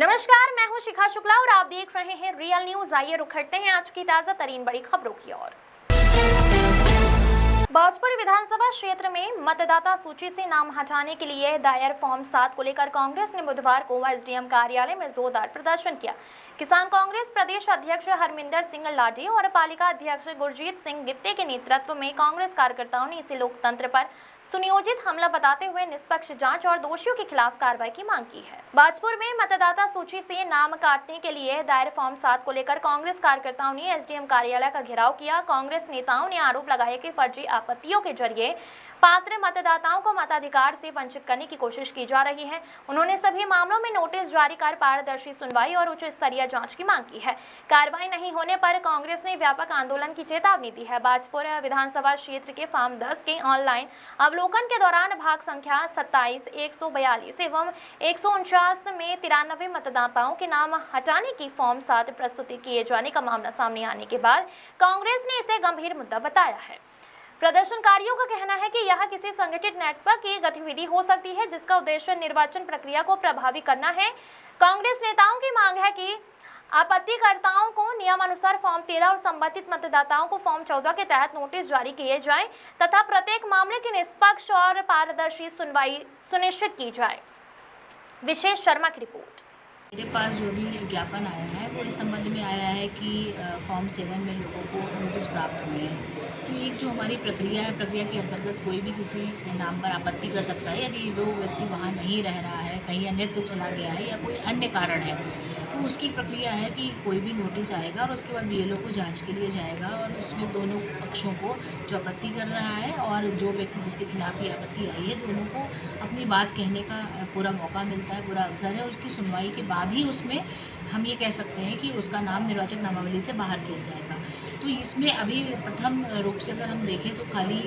नमस्कार, मैं हूं शिखा शुक्ला और आप देख रहे हैं रियल न्यूज। आइए रुक करते हैं आज की ताजा तरीन बड़ी खबरों की ओर। भोजपुर विधानसभा क्षेत्र में मतदाता सूची से नाम हटाने के लिए दायर फॉर्म 7 को लेकर कांग्रेस ने बुधवार को एसडीएम कार्यालय में जोरदार प्रदर्शन किया। किसान कांग्रेस प्रदेश अध्यक्ष हरमिंदर सिंह लाडी और पालिका अध्यक्ष गुरजीत सिंह गित्ते के नेतृत्व में कांग्रेस कार्यकर्ताओं ने इसे लोकतंत्र पर सुनियोजित हमला बताते हुए निष्पक्ष जांच और दोषियों के खिलाफ कार्रवाई की मांग की है। भोजपुर में मतदाता सूची से नाम काटने के लिए दायर फॉर्म 7 को लेकर कांग्रेस कार्यकर्ताओं ने एसडीएम कार्यालय का घेराव किया। कांग्रेस नेताओं ने आरोप लगाया कि फर्जी आपत्तियों के जरिए पात्र मतदाताओं को मताधिकार से वंचित करने की कोशिश की जा रही है। उन्होंने सभी मामलों में नोटिस जारी कर पारदर्शी सुनवाई और उच्च स्तरीय जांच की मांग की है। कार्रवाई नहीं होने पर कांग्रेस ने व्यापक आंदोलन की चेतावनी दी है। भोजपुर विधानसभा क्षेत्र के फॉर्म 10 के ऑनलाइन अवलोकन के दौरान भाग संख्या 27, 142 एवं 149 में 93 मतदाताओं के नाम हटाने की फॉर्म 7 प्रस्तुति किए जाने का मामला सामने आने के बाद कांग्रेस ने इसे गंभीर मुद्दा बताया है। प्रदर्शनकारियों का कहना है कि यह किसी संगठित नेटवर्क की गतिविधि हो सकती है जिसका उद्देश्य निर्वाचन प्रक्रिया को प्रभावी करना है। कांग्रेस नेताओं की मांग है कि आपत्तिकर्ताओं को नियमानुसार फॉर्म 13 और संबंधित मतदाताओं को फॉर्म 14 के तहत नोटिस जारी किए जाएं तथा प्रत्येक मामले की निष्पक्ष और पारदर्शी सुनवाई सुनिश्चित की जाए। विशेष शर्मा की रिपोर्ट। मेरे पास जो भी ज्ञापन आया है वो इस संबंध में आया है कि फॉर्म 7 में लोगों को नोटिस प्राप्त हुए हैं। तो एक जो हमारी प्रक्रिया है, प्रक्रिया के अंतर्गत कोई भी किसी नाम पर आपत्ति कर सकता है। यदि वो व्यक्ति वहाँ नहीं रह रहा है, कहीं अन्यत्र चला गया है या कोई अन्य कारण है, तो उसकी प्रक्रिया है कि कोई भी नोटिस आएगा और उसके बाद बीएलओ को जांच के लिए जाएगा और इसमें दोनों पक्षों को, जो आपत्ति कर रहा है और जो व्यक्ति जिसके खिलाफ ये आपत्ति आई है, दोनों को अपनी बात कहने का पूरा मौका मिलता है, पूरा अवसर है। और उसकी सुनवाई के बाद ही उसमें हम ये कह सकते हैं कि उसका नाम निर्वाचक नामावली से बाहर किया जाएगा। तो इसमें अभी प्रथम रूप से अगर हम देखें तो खाली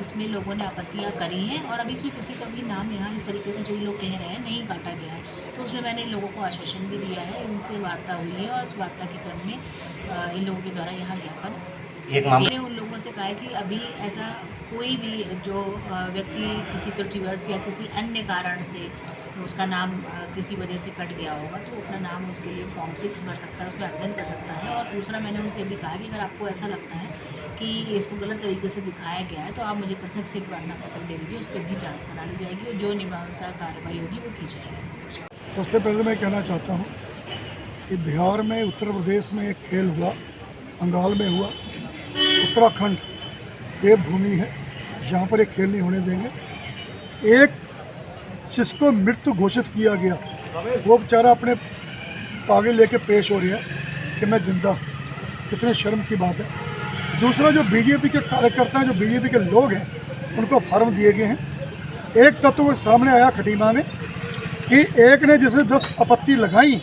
इसमें लोगों ने आपत्तियां करी हैं और अभी इसमें किसी का भी नाम यहाँ इस तरीके से जो लोग कह रहे हैं नहीं काटा गया है। तो उसमें मैंने इन लोगों को आश्वासन भी दिया है, इनसे वार्ता हुई है और उस वार्ता के क्रम में इन लोगों के द्वारा यहाँ ज्ञापन मैंने उन लोगों से कहा है कि अभी ऐसा कोई भी जो व्यक्ति किसी त्रुटिवश या किसी अन्य कारण से उसका नाम किसी वजह से कट गया होगा तो अपना नाम उसके लिए फॉर्म 6 भर सकता है, उसमें आवेदन कर सकता है। और दूसरा मैंने उनसे भी कहा कि अगर आपको ऐसा लगता है कि इसको गलत तरीके से दिखाया गया है तो आप मुझे पृथक से एक प्रार्थना पत्र दे दीजिए, उस पर भी जाँच करा ली जाएगी और जो नियमानुसार कार्रवाई होगी वो की जाएगी। सबसे पहले मैं कहना चाहता हूँ कि बिहार में, उत्तर प्रदेश में एक खेल हुआ, बंगाल में हुआ, उत्तराखंड देवभूमि है, यहाँ पर एक खेल नहीं होने देंगे। एक जिसको मृत्यु घोषित किया गया वो बेचारा अपने कागज लेके पेश हो रहा है कि मैं जिंदा, कितने शर्म की बात है। दूसरा, जो बीजेपी के कार्यकर्ता हैं, जो बीजेपी के लोग हैं, उनको फार्म दिए गए हैं। एक तत्व सामने आया खटीमा में कि एक ने जिसने 10 आपत्ति लगाई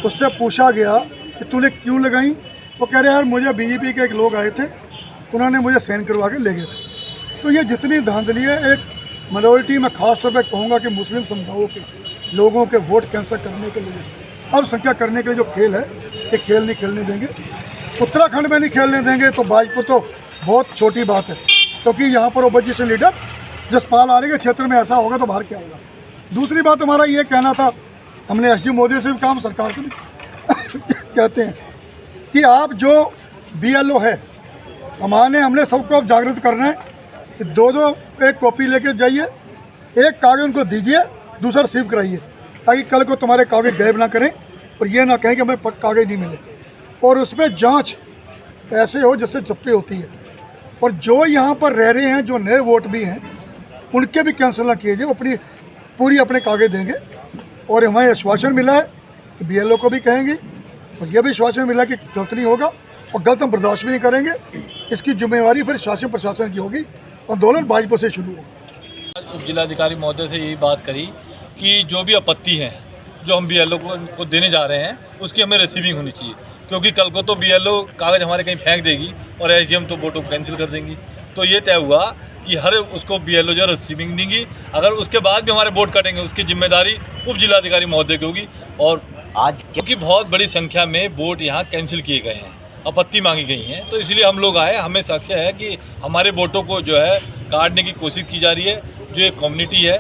उससे पूछा गया कि तूने क्यों लगाई। वो कह रहे यार मुझे बीजेपी के एक लोग आए थे, उन्होंने मुझे साइन करवा के ले गए थे। तो ये जितनी धांधली है, एक माइनॉरिटी में ख़ास तौर पर कहूँगा कि मुस्लिम समुदायों के लोगों के वोट कैंसिल करने के लिए, अल्पसंख्यक करने के लिए जो खेल है, ये खेल नहीं खेलने देंगे। उत्तराखंड में नहीं खेलने देंगे तो भोजपुर तो बहुत छोटी बात है, क्योंकि यहाँ पर ओपोजिशन लीडर जसपाल आर्य के क्षेत्र में ऐसा होगा तो बाहर क्या होगा। दूसरी बात हमारा ये कहना था, हमने एसडी मोदी से भी कहा, सरकार से भी कहते हैं कि आप जो बीएलओ है, हमने सबको अब जागृत करना है कि दो एक कॉपी लेके जाइए, एक कागज़ उनको दीजिए, दूसरा रिसीव कराइए, ताकि कल को तुम्हारे कागज़ गायब ना करें और ये ना कहें कि हमें कागज़ नहीं मिले। और उसमें जांच ऐसे हो जिससे चप्पे होती है। और जो यहाँ पर रह रहे हैं, जो नए वोट भी हैं, उनके भी कैंसिल ना किए जाए, अपनी पूरी अपने कागज़ देंगे। और हमें आश्वासन मिला है कि बीएलओ को भी कहेंगे और यह भी आश्वासन मिला कि गलत नहीं होगा और गलत हम बर्दाश्त भी नहीं करेंगे। इसकी जिम्मेवारी फिर शासन प्रशासन की होगी। आंदोलन भाजपा से शुरू होगा। उप जिलाधिकारी महोदय से यही बात करी कि जो भी आपत्ति है जो हम बीएलओ को देने जा रहे हैं उसकी हमें रिसीविंग होनी चाहिए, क्योंकि कल को तो बीएलओ कागज़ हमारे कहीं फेंक देगी और एसडीएम तो वोटों को कैंसिल कर देंगी। तो ये तय हुआ कि हर उसको बीएलओ जो रिसीविंग देंगी, अगर उसके बाद भी हमारे वोट कटेंगे उसकी जिम्मेदारी उप जिलाधिकारी महोदय की होगी। और आज क्योंकि बहुत बड़ी संख्या में वोट यहाँ कैंसिल किए गए हैं, आपत्ति मांगी गई हैं, तो इसलिए हम लोग आए। हमें साक्ष्य है कि हमारे वोटों को जो है काटने की कोशिश की जा रही है। जो एक कम्युनिटी है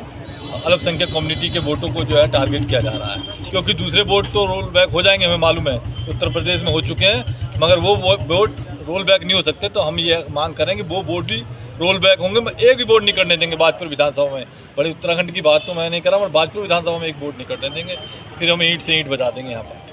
अल्पसंख्यक कम्युनिटी के वोटों को जो है टारगेट किया जा रहा है, क्योंकि दूसरे वोट तो रोल बैक हो जाएंगे, हमें मालूम है उत्तर प्रदेश में हो चुके हैं, मगर वो वोट रोल बैक नहीं हो सकते। तो हम ये मांग करेंगे वो वोट भी रोल बैक होंगे, एक भी वोट नहीं करने देंगे भाजपा विधानसभा में। बड़े उत्तराखंड की बात तो मैं नहीं कर रहा, और भाजपा विधानसभा में एक वोट नहीं करने देंगे, फिर हम ईंट से ईंट बजा देंगे यहाँ पर।